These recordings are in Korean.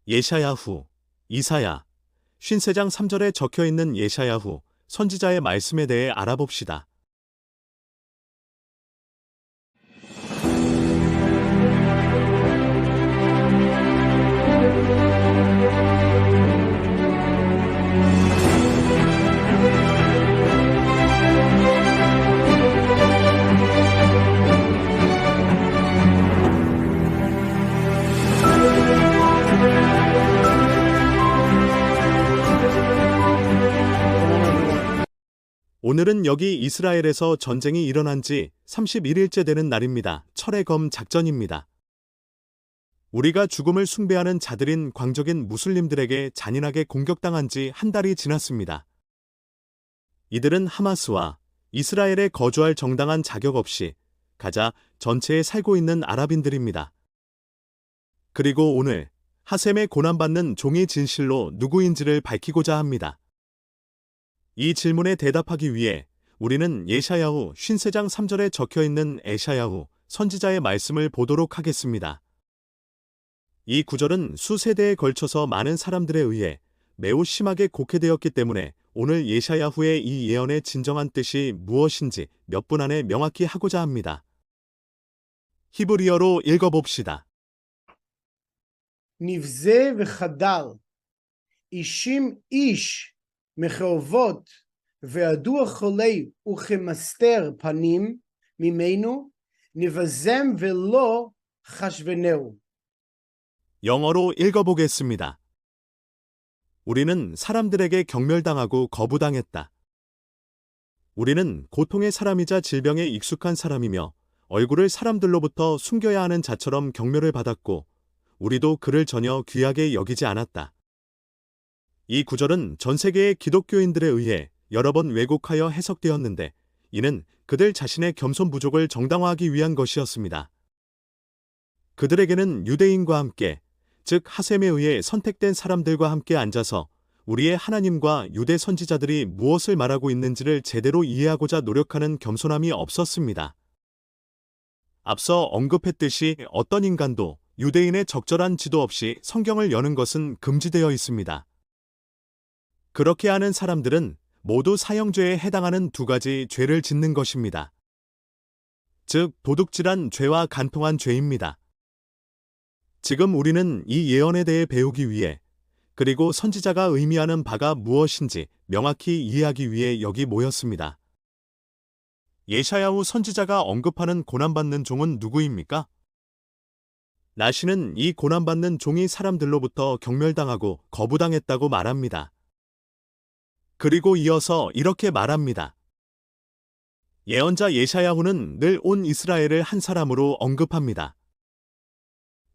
예샤야후, 이사야, 53장 3절에 적혀있는 예샤야후 선지자의 말씀에 대해 알아봅시다. 오늘은 여기 이스라엘에서 전쟁이 일어난 지 31일째 되는 날입니다. 철의 검 작전입니다. 우리가 죽음을 숭배하는 자들인 광적인 무슬림들에게 잔인하게 공격당한 지 한 달이 지났습니다. 이들은 하마스와 이스라엘에 거주할 정당한 자격 없이 가자 전체에 살고 있는 아랍인들입니다. 그리고 오늘 하셈에 고난받는 종의 진실로 누구인지를 밝히고자 합니다. 이 질문에 대답하기 위해 우리는 예샤야후 53장 3절에 적혀있는 에샤야후 선지자의 말씀을 보도록 하겠습니다. 이 구절은 수세대에 걸쳐서 많은 사람들에 의해 매우 심하게 곡해되었기 때문에 오늘 예샤야후의 이 예언의 진정한 뜻이 무엇인지 몇 분 안에 명확히 하고자 합니다. 히브리어로 읽어봅시다. נבזה וחדר, אישים איש מחרבות וידוע חולי וכמסתר פנים ממנו, נבזם ולא חשבנהו. 영어로 읽어보겠습니다. 우리는 사람들에게 경멸당하고 거부당했다. 우리는 고통의 사람이자 질병에 익숙한 사람이며 얼굴을 사람들로부터 숨겨야 하는 자처럼 경멸을 받았고 우리도 그를 전혀 귀하게 여기지 않았다. 이 구절은 전 세계의 기독교인들에 의해 여러 번 왜곡하여 해석되었는데 이는 그들 자신의 겸손 부족을 정당화하기 위한 것이었습니다. 그들에게는 유대인과 함께, 즉 하셈에 의해 선택된 사람들과 함께 앉아서 우리의 하나님과 유대 선지자들이 무엇을 말하고 있는지를 제대로 이해하고자 노력하는 겸손함이 없었습니다. 앞서 언급했듯이 어떤 인간도 유대인의 적절한 지도 없이 성경을 여는 것은 금지되어 있습니다. 그렇게 하는 사람들은 모두 사형죄에 해당하는 두 가지 죄를 짓는 것입니다. 즉, 도둑질한 죄와 간통한 죄입니다. 지금 우리는 이 예언에 대해 배우기 위해 그리고 선지자가 의미하는 바가 무엇인지 명확히 이해하기 위해 여기 모였습니다. 예샤야후 선지자가 언급하는 고난받는 종은 누구입니까? 나시는 이 고난받는 종이 사람들로부터 경멸당하고 거부당했다고 말합니다. 그리고 이어서 이렇게 말합니다. 예언자 예샤야후는 늘 온 이스라엘을 한 사람으로 언급합니다.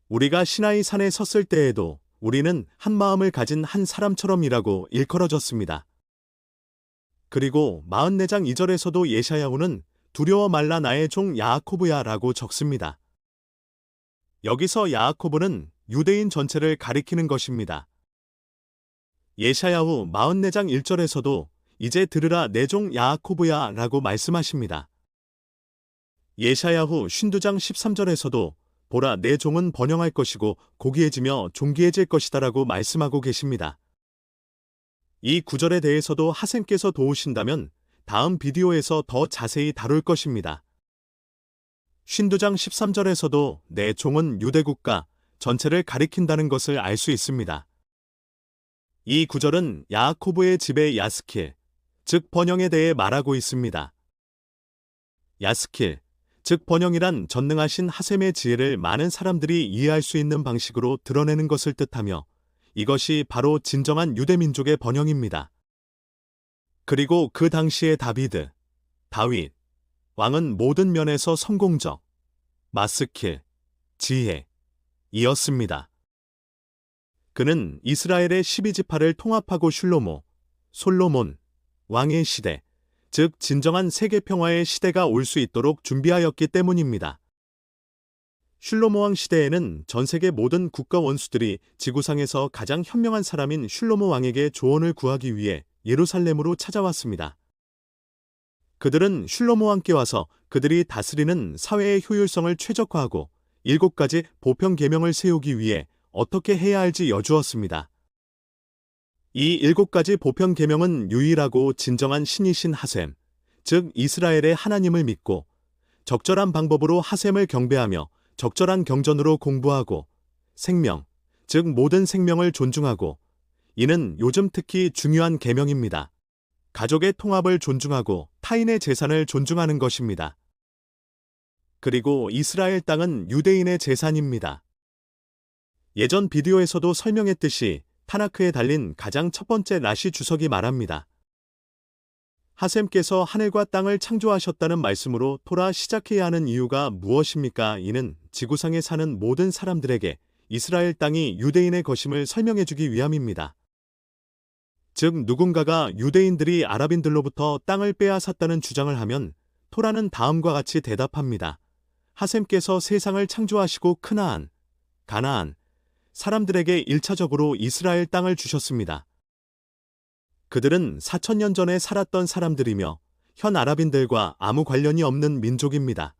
우리가 시나이 산에 섰을 때에도 우리는 한 마음을 가진 한 사람처럼이라고 일컬어졌습니다. 그리고 44장 2절에서도 예샤야후는 두려워 말라 나의 종 야아코브야 라고 적습니다. 여기서 야아코브는 유대인 전체를 가리키는 것입니다. 예샤야후 44장 1절에서도 이제 들으라 내 종 야아코브야 라고 말씀하십니다. 예샤야후 52장 13절에서도 보라 내 종은 번영할 것이고 고귀해지며 존귀해질 것이다 라고 말씀하고 계십니다. 이 구절에 대해서도 하셈께서 도우신다면 다음 비디오에서 더 자세히 다룰 것입니다. 52장 13절에서도 내 종은 유대국가 전체를 가리킨다는 것을 알 수 있습니다. 이 구절은 야아코브의 집의 야스킬, 즉 번영에 대해 말하고 있습니다. 야스킬, 즉 번영이란 전능하신 하셈의 지혜를 많은 사람들이 이해할 수 있는 방식으로 드러내는 것을 뜻하며 이것이 바로 진정한 유대민족의 번영입니다. 그리고 그 당시의 다윗, 왕은 모든 면에서 성공적, 마스킬, 지혜이었습니다. 그는 이스라엘의 12지파를 통합하고 솔로몬, 왕의 시대, 즉 진정한 세계평화의 시대가 올 수 있도록 준비하였기 때문입니다. 슐로모 왕 시대에는 전 세계 모든 국가 원수들이 지구상에서 가장 현명한 사람인 슐로모 왕에게 조언을 구하기 위해 예루살렘으로 찾아왔습니다. 그들은 슐로모 왕께 와서 그들이 다스리는 사회의 효율성을 최적화하고 7가지 보편 계명을 세우기 위해 어떻게 해야 할지 여주었습니다. 이 7가지 보편 계명은 유일하고 진정한 신이신 하셈, 즉 이스라엘의 하나님을 믿고 적절한 방법으로 하셈을 경배하며 적절한 경전으로 공부하고 생명, 즉 모든 생명을 존중하고, 이는 요즘 특히 중요한 계명입니다. 가족의 통합을 존중하고 타인의 재산을 존중하는 것입니다. 그리고 이스라엘 땅은 유대인의 재산입니다. 예전 비디오에서도 설명했듯이 타나크에 달린 가장 첫 번째 라시 주석이 말합니다. 하셈께서 하늘과 땅을 창조하셨다는 말씀으로 토라 시작해야 하는 이유가 무엇입니까? 이는 지구상에 사는 모든 사람들에게 이스라엘 땅이 유대인의 것임을 설명해주기 위함입니다. 즉 누군가가 유대인들이 아랍인들로부터 땅을 빼앗았다는 주장을 하면 토라는 다음과 같이 대답합니다. 하셈께서 세상을 창조하시고 크나안, 가나안, 사람들에게 1차적으로 이스라엘 땅을 주셨습니다. 그들은 4,000년 전에 살았던 사람들이며 현 아랍인들과 아무 관련이 없는 민족입니다.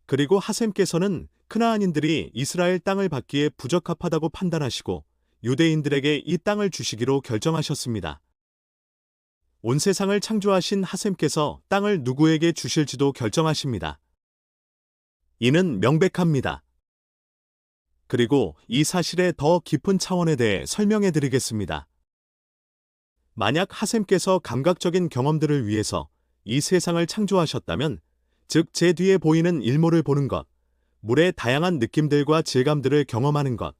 그리고 하셈께서는 크나안인들이 이스라엘 땅을 받기에 부적합하다고 판단하시고 유대인들에게 이 땅을 주시기로 결정하셨습니다. 온 세상을 창조하신 하셈께서 땅을 누구에게 주실지도 결정하십니다. 이는 명백합니다. 그리고 이 사실의 더 깊은 차원에 대해 설명해 드리겠습니다. 만약 하셈께서 감각적인 경험들을 위해서 이 세상을 창조하셨다면, 즉 제 뒤에 보이는 일몰을 보는 것, 물의 다양한 느낌들과 질감들을 경험하는 것,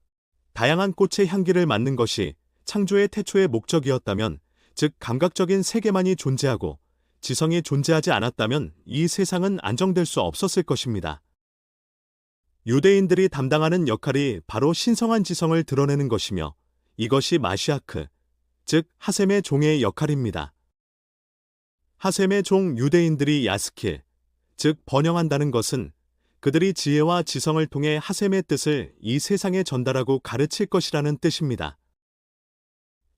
다양한 꽃의 향기를 맡는 것이 창조의 태초의 목적이었다면, 즉 감각적인 세계만이 존재하고 지성이 존재하지 않았다면 이 세상은 안정될 수 없었을 것입니다. 유대인들이 담당하는 역할이 바로 신성한 지성을 드러내는 것이며 이것이 마시아크, 즉 하셈의 종의 역할입니다. 하셈의 종 유대인들이 야스킬, 즉 번영한다는 것은 그들이 지혜와 지성을 통해 하셈의 뜻을 이 세상에 전달하고 가르칠 것이라는 뜻입니다.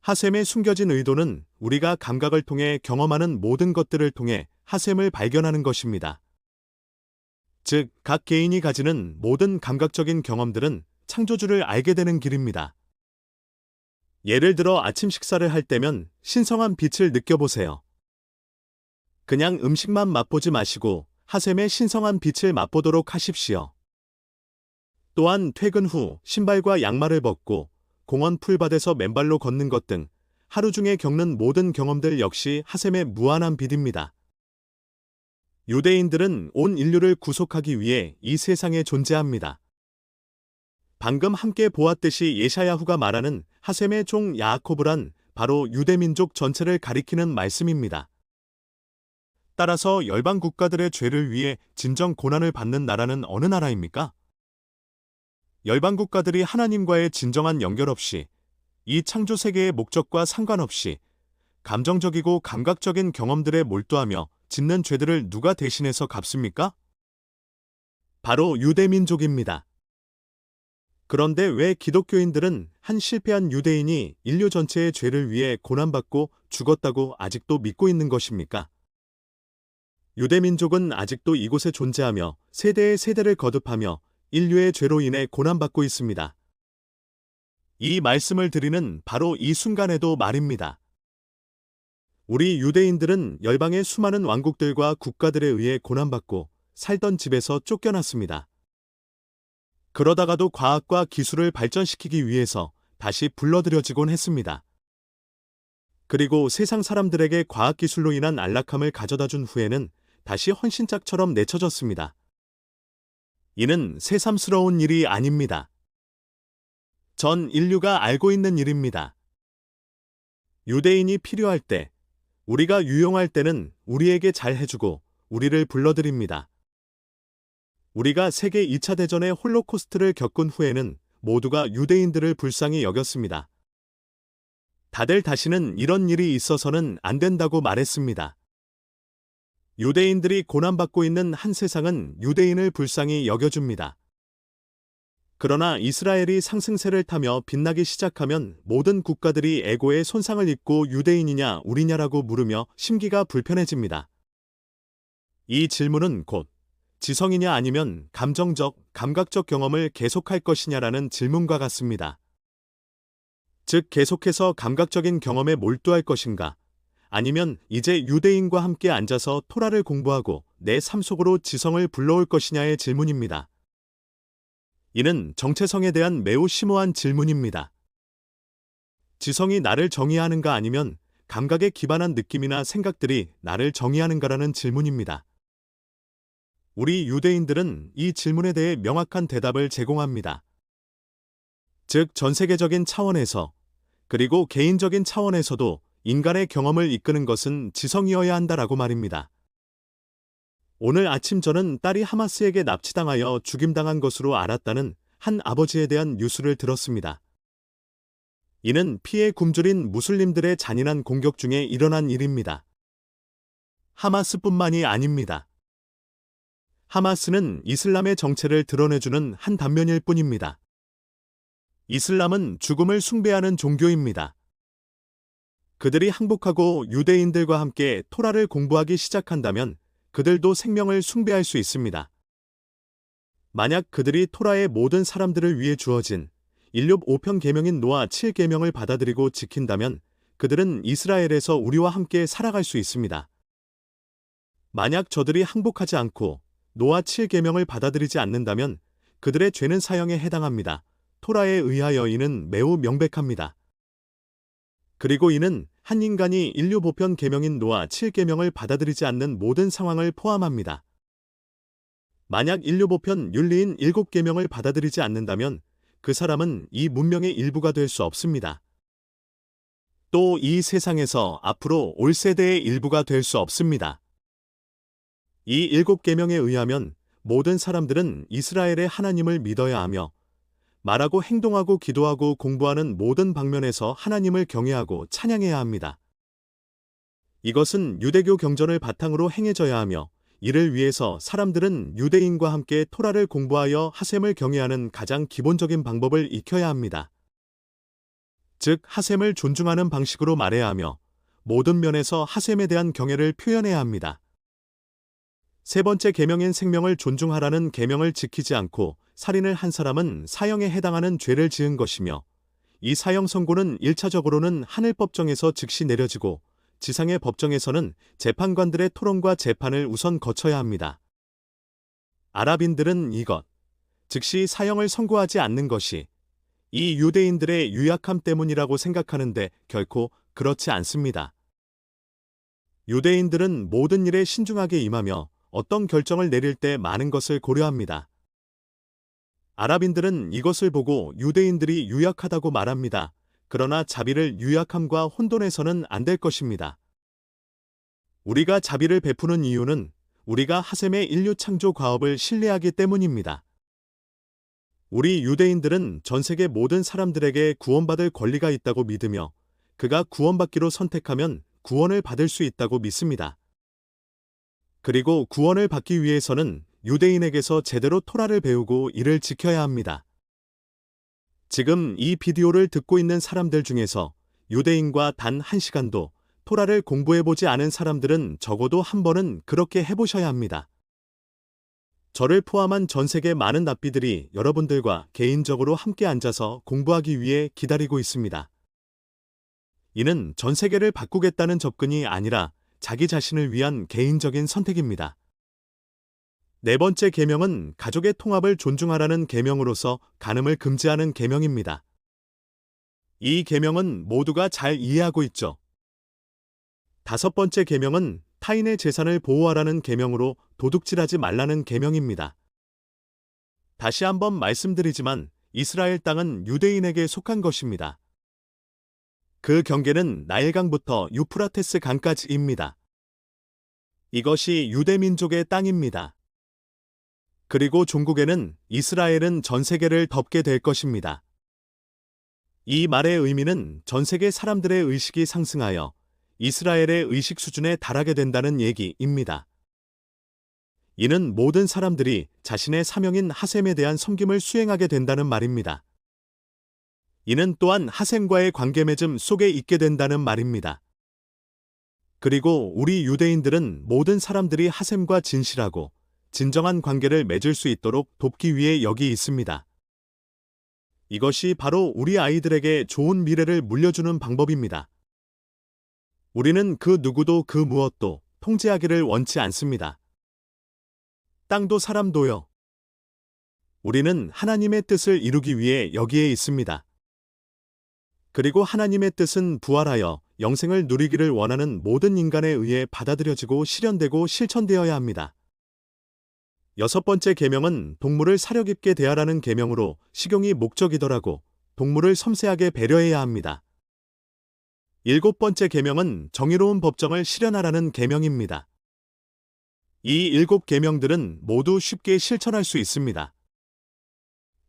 하셈의 숨겨진 의도는 우리가 감각을 통해 경험하는 모든 것들을 통해 하셈을 발견하는 것입니다. 즉, 각 개인이 가지는 모든 감각적인 경험들은 창조주를 알게 되는 길입니다. 예를 들어 아침 식사를 할 때면 신성한 빛을 느껴보세요. 그냥 음식만 맛보지 마시고 하셈의 신성한 빛을 맛보도록 하십시오. 또한 퇴근 후 신발과 양말을 벗고 공원 풀밭에서 맨발로 걷는 것 등 하루 중에 겪는 모든 경험들 역시 하셈의 무한한 빛입니다. 유대인들은 온 인류를 구속하기 위해 이 세상에 존재합니다. 방금 함께 보았듯이 예샤야후가 말하는 하셈의 종 야아코브란 바로 유대민족 전체를 가리키는 말씀입니다. 따라서 열방 국가들의 죄를 위해 진정 고난을 받는 나라는 어느 나라입니까? 열방 국가들이 하나님과의 진정한 연결 없이 이 창조 세계의 목적과 상관없이 감정적이고 감각적인 경험들에 몰두하며 짓는 죄들을 누가 대신해서 갚습니까? 바로 유대민족입니다. 그런데 왜 기독교인들은 한 실패한 유대인이 인류 전체의 죄를 위해 고난받고 죽었다고 아직도 믿고 있는 것입니까? 유대민족은 아직도 이곳에 존재하며 세대의 세대를 거듭하며 인류의 죄로 인해 고난받고 있습니다. 이 말씀을 드리는 바로 이 순간에도 말입니다. 우리 유대인들은 열방의 수많은 왕국들과 국가들에 의해 고난받고 살던 집에서 쫓겨났습니다. 그러다가도 과학과 기술을 발전시키기 위해서 다시 불러들여지곤 했습니다. 그리고 세상 사람들에게 과학기술로 인한 안락함을 가져다 준 후에는 다시 헌신짝처럼 내쳐졌습니다. 이는 새삼스러운 일이 아닙니다. 전 인류가 알고 있는 일입니다. 유대인이 필요할 때, 우리가 유용할 때는 우리에게 잘 해주고 우리를 불러들입니다. 우리가 세계 2차 대전의 홀로코스트를 겪은 후에는 모두가 유대인들을 불쌍히 여겼습니다. 다들 다시는 이런 일이 있어서는 안 된다고 말했습니다. 유대인들이 고난받고 있는 한 세상은 유대인을 불쌍히 여겨줍니다. 그러나 이스라엘이 상승세를 타며 빛나기 시작하면 모든 국가들이 에고의 손상을 입고 유대인이냐 우리냐라고 물으며 심기가 불편해집니다. 이 질문은 곧 지성이냐 아니면 감정적, 감각적 경험을 계속할 것이냐라는 질문과 같습니다. 즉, 계속해서 감각적인 경험에 몰두할 것인가? 아니면 이제 유대인과 함께 앉아서 토라를 공부하고 내 삶 속으로 지성을 불러올 것이냐의 질문입니다. 이는 정체성에 대한 매우 심오한 질문입니다. 지성이 나를 정의하는가 아니면 감각에 기반한 느낌이나 생각들이 나를 정의하는가라는 질문입니다. 우리 유대인들은 이 질문에 대해 명확한 대답을 제공합니다. 즉, 전 세계적인 차원에서 그리고 개인적인 차원에서도 인간의 경험을 이끄는 것은 지성이어야 한다라고 말입니다. 오늘 아침 저는 딸이 하마스에게 납치당하여 죽임당한 것으로 알았다는 한 아버지에 대한 뉴스를 들었습니다. 이는 피해 굶주린 무슬림들의 잔인한 공격 중에 일어난 일입니다. 하마스뿐만이 아닙니다. 하마스는 이슬람의 정체를 드러내주는 한 단면일 뿐입니다. 이슬람은 죽음을 숭배하는 종교입니다. 그들이 항복하고 유대인들과 함께 토라를 공부하기 시작한다면 그들도 생명을 숭배할 수 있습니다. 만약 그들이 토라의 모든 사람들을 위해 주어진 율법 5편 계명인 노아 7계명을 받아들이고 지킨다면 그들은 이스라엘에서 우리와 함께 살아갈 수 있습니다. 만약 저들이 항복하지 않고 노아 7계명을 받아들이지 않는다면 그들의 죄는 사형에 해당합니다. 토라에 의하여 이는 매우 명백합니다. 그리고 이는 한 인간이 율법 5편 계명인 노아 7계명을 받아들이지 않는 모든 상황을 포함합니다. 만약 율법 5편 윤리인 7계명을 받아들이지 않는다면 그 사람은 이 문명의 일부가 될 수 없습니다. 또 이 세상에서 앞으로 올 세대의 일부가 될 수 없습니다. 이 7계명에 의하면 모든 사람들은 이스라엘의 하나님을 믿어야 하며 말하고 행동하고 기도하고 공부하는 모든 방면에서 하나님을 경외하고 찬양해야 합니다. 이것은 유대교 경전을 바탕으로 행해져야 하며 이를 위해서 사람들은 유대인과 함께 토라를 공부하여 하셈을 경외하는 가장 기본적인 방법을 익혀야 합니다. 즉, 하셈을 존중하는 방식으로 말해야 하며 모든 면에서 하셈에 대한 경애를 표현해야 합니다. 세 번째 계명인 생명을 존중하라는 계명을 지키지 않고 살인을 한 사람은 사형에 해당하는 죄를 지은 것이며 이 사형 선고는 1차적으로는 하늘 법정에서 즉시 내려지고 지상의 법정에서는 재판관들의 토론과 재판을 우선 거쳐야 합니다. 아랍인들은 이것, 즉시 사형을 선고하지 않는 것이 이 유대인들의 유약함 때문이라고 생각하는데 결코 그렇지 않습니다. 유대인들은 모든 일에 신중하게 임하며 어떤 결정을 내릴 때 많은 것을 고려합니다. 아랍인들은 이것을 보고 유대인들이 유약하다고 말합니다. 그러나 자비를 유약함과 혼돈해서는 안 될 것입니다. 우리가 자비를 베푸는 이유는 우리가 하셈의 인류 창조 과업을 신뢰하기 때문입니다. 우리 유대인들은 전 세계 모든 사람들에게 구원받을 권리가 있다고 믿으며 그가 구원받기로 선택하면 구원을 받을 수 있다고 믿습니다. 그리고 구원을 받기 위해서는 유대인에게서 제대로 토라를 배우고 이를 지켜야 합니다. 지금 이 비디오를 듣고 있는 사람들 중에서 유대인과 단 1시간도 토라를 공부해보지 않은 사람들은 적어도 한 번은 그렇게 해보셔야 합니다. 저를 포함한 전 세계 많은 납비들이 여러분들과 개인적으로 함께 앉아서 공부하기 위해 기다리고 있습니다. 이는 전 세계를 바꾸겠다는 접근이 아니라 자기 자신을 위한 개인적인 선택입니다. 네 번째 계명은 가족의 통합을 존중하라는 계명으로서 간음을 금지하는 계명입니다. 이 계명은 모두가 잘 이해하고 있죠. 다섯 번째 계명은 타인의 재산을 보호하라는 계명으로 도둑질하지 말라는 계명입니다. 다시 한번 말씀드리지만 이스라엘 땅은 유대인에게 속한 것입니다. 그 경계는 나일강부터 유프라테스 강까지입니다. 이것이 유대민족의 땅입니다. 그리고 종국에는 이스라엘은 전 세계를 덮게 될 것입니다. 이 말의 의미는 전 세계 사람들의 의식이 상승하여 이스라엘의 의식 수준에 달하게 된다는 얘기입니다. 이는 모든 사람들이 자신의 사명인 하셈에 대한 섬김을 수행하게 된다는 말입니다. 이는 또한 하셈과의 관계 맺음 속에 있게 된다는 말입니다. 그리고 우리 유대인들은 모든 사람들이 하셈과 진실하고 진정한 관계를 맺을 수 있도록 돕기 위해 여기 있습니다. 이것이 바로 우리 아이들에게 좋은 미래를 물려주는 방법입니다. 우리는 그 누구도 그 무엇도 통제하기를 원치 않습니다. 땅도 사람도요. 우리는 하나님의 뜻을 이루기 위해 여기에 있습니다. 그리고 하나님의 뜻은 부활하여 영생을 누리기를 원하는 모든 인간에 의해 받아들여지고 실현되고 실천되어야 합니다. 6번째 계명은 동물을 사려 깊게 대하라는 계명으로 식용이 목적이더라고 동물을 섬세하게 배려해야 합니다. 7번째 계명은 정의로운 법정을 실현하라는 계명입니다. 이 7계명들은 모두 쉽게 실천할 수 있습니다.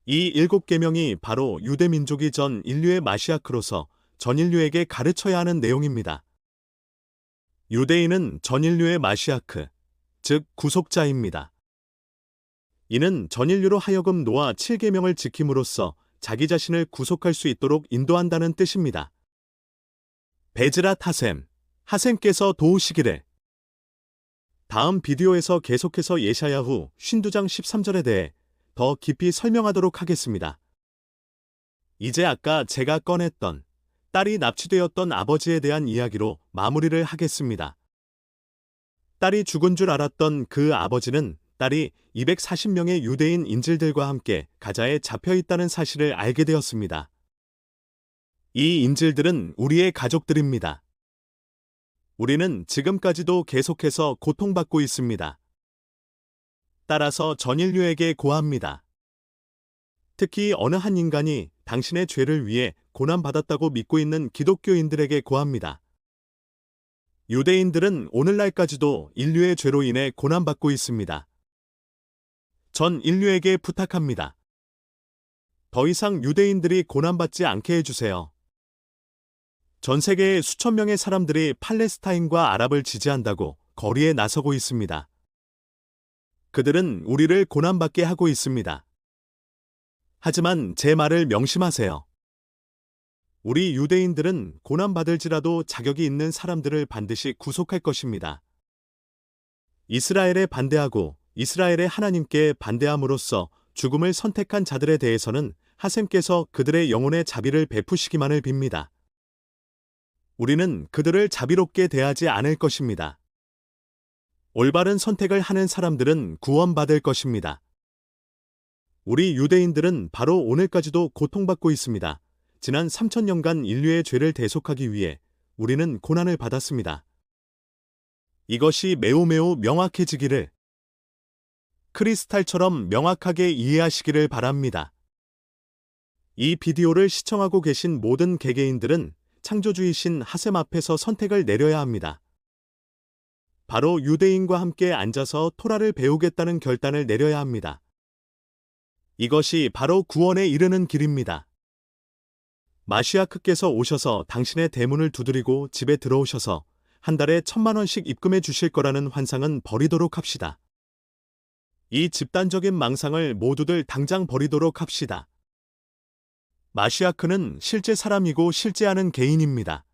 이 7계명이 바로 유대 민족이 전 인류의 마시아크로서 전 인류에게 가르쳐야 하는 내용입니다. 유대인은 전 인류의 마시아크, 즉 구속자입니다. 이는 전 인류로 하여금 노아 7계명을 지킴으로써 자기 자신을 구속할 수 있도록 인도한다는 뜻입니다. 베즈랏 하셈, 하셈께서 도우시기를. 다음 비디오에서 계속해서 예샤야후 52장 13절에 대해 더 깊이 설명하도록 하겠습니다. 이제 아까 제가 꺼냈던 딸이 납치되었던 아버지에 대한 이야기로 마무리를 하겠습니다. 딸이 죽은 줄 알았던 그 아버지는 딸이 240명의 유대인 인질들과 함께 가자에 잡혀 있다는 사실을 알게 되었습니다. 이 인질들은 우리의 가족들입니다. 우리는 지금까지도 계속해서 고통받고 있습니다. 따라서 전 인류에게 고합니다. 특히 어느 한 인간이 당신의 죄를 위해 고난받았다고 믿고 있는 기독교인들에게 고합니다. 유대인들은 오늘날까지도 인류의 죄로 인해 고난받고 있습니다. 전 인류에게 부탁합니다. 더 이상 유대인들이 고난받지 않게 해주세요. 전 세계의 수천 명의 사람들이 팔레스타인과 아랍을 지지한다고 거리에 나서고 있습니다. 그들은 우리를 고난받게 하고 있습니다. 하지만 제 말을 명심하세요. 우리 유대인들은 고난받을지라도 자격이 있는 사람들을 반드시 구속할 것입니다. 이스라엘에 반대하고 이스라엘의 하나님께 반대함으로써 죽음을 선택한 자들에 대해서는 하셈께서 그들의 영혼의 자비를 베푸시기만을 빕니다. 우리는 그들을 자비롭게 대하지 않을 것입니다. 올바른 선택을 하는 사람들은 구원받을 것입니다. 우리 유대인들은 바로 오늘까지도 고통받고 있습니다. 지난 3000년간 인류의 죄를 대속하기 위해 우리는 고난을 받았습니다. 이것이 매우 명확해지기를, 크리스탈처럼 명확하게 이해하시기를 바랍니다. 이 비디오를 시청하고 계신 모든 개개인들은 창조주이신 하셈 앞에서 선택을 내려야 합니다. 바로 유대인과 함께 앉아서 토라를 배우겠다는 결단을 내려야 합니다. 이것이 바로 구원에 이르는 길입니다. 마시아크께서 오셔서 당신의 대문을 두드리고 집에 들어오셔서 한 달에 1000만원씩 입금해 주실 거라는 환상은 버리도록 합시다. 이 집단적인 망상을 모두들 당장 버리도록 합시다. 마시아크는 실제 사람이고 실제하는 개인입니다.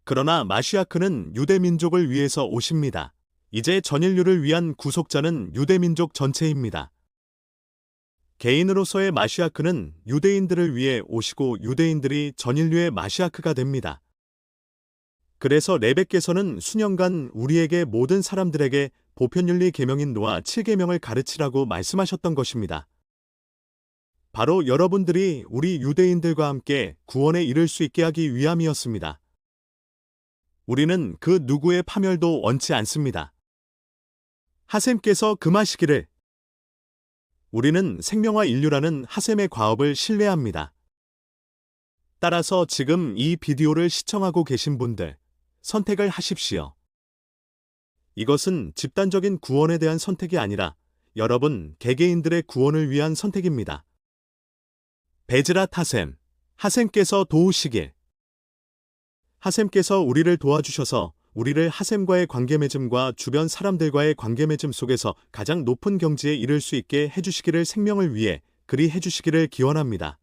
그러나 마시아크는 유대민족을 위해서 오십니다. 이제 전 인류를 위한 구속자는 유대민족 전체입니다. 개인으로서의 마시아크는 유대인들을 위해 오시고 유대인들이 전 인류의 마시아크가 됩니다. 그래서 레벡께서는 수년간 우리에게 모든 사람들에게 보편윤리 계명인 노아 7계명을 가르치라고 말씀하셨던 것입니다. 바로 여러분들이 우리 유대인들과 함께 구원에 이를 수 있게 하기 위함이었습니다. 우리는 그 누구의 파멸도 원치 않습니다. 하셈께서 금하시기를. 우리는 생명화 인류라는 하셈의 과업을 신뢰합니다. 따라서 지금 이 비디오를 시청하고 계신 분들, 선택을 하십시오. 이것은 집단적인 구원에 대한 선택이 아니라 여러분 개개인들의 구원을 위한 선택입니다. 베즈랏 하셈, 하셈께서 도우시길. 하셈께서 우리를 도와주셔서 우리를 하셈과의 관계맺음과 주변 사람들과의 관계맺음 속에서 가장 높은 경지에 이를 수 있게 해주시기를 생명을 위해 그리 해주시기를 기원합니다.